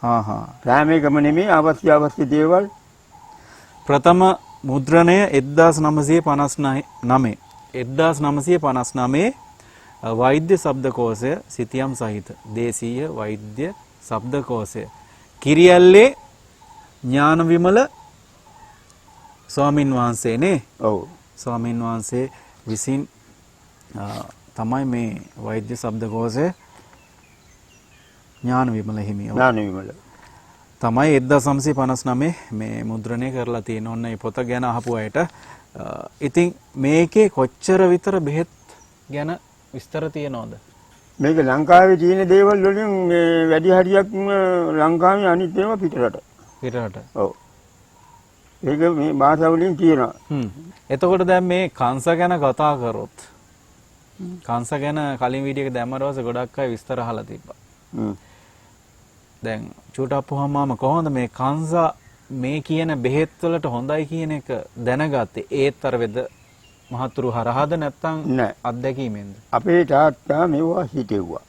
හා හා. සෑම එකම නෙමෙයි අවශ්‍ය දේවල්. ප්‍රථම මුද්‍රණය 1959 වෛද්‍ය ශබ්දකෝෂය සිතියම් සහිත දේශීය වෛද්‍ය ශබ්දකෝෂය කිරියල්ලේ ඥාන විමල ස්වාමින් වහන්සේ නේ. ඔව්. ස්වාමින් වහන්සේ විසින් තමයි මේ වෛද්‍ය ශබ්දකෝෂය ඥාන විමල හිමියෝ. ඥාන විමල. තමයි 1959 මේ මුද්‍රණය කරලා තියෙන. ඔන්න මේ පොත ගැන අහපු අයට ඉතින් මේකේ කොච්චර විතර බෙහෙත් ගැන විස්තර තියනවද? මේක ලංකාවේ තියෙන දේවල් වලින් වැඩි හරියක්ම ලංකාවේ අනිත් ඒවා පිටරට. පිටරට. ඔව්. ඒක මේ භාෂාව වලින් කියනවා. එතකොට දැන් මේ කංශ ගැන කතා කරොත් කංශ ගැන කලින් වීඩියෝ එක දැම්මම ඊට ගොඩක් අය විස්තර අහලා තිබ්බා. දැන් චූටප්පුහාම කොහොමද මේ කංශ මේ කියන බෙහෙත් වලට හොඳයි කියන එක දැනගත්තේ? ඒත් අර වෙද මහතුරු හරහාද නැත්නම් අත්දැකීමෙන්ද? අපේ තාත්තා මෙවුවා හිතෙව්වා.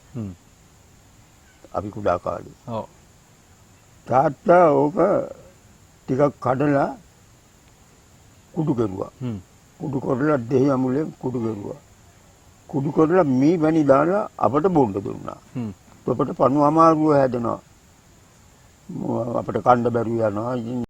අපි කුඩා කාලේ. ඔව්. තාත්තා ඕක ටිකක් කඩලා කුඩු කරුවා. කුඩු කරලා දෙහි අමුලෙන් කුඩු කරුවා. කුඩු කරලා මී වැනි දාලා අපට බොන්න දුන්නා. අපට පණු අමාරුව හැදෙනවා. අපට කන්න බැරුව යනවා.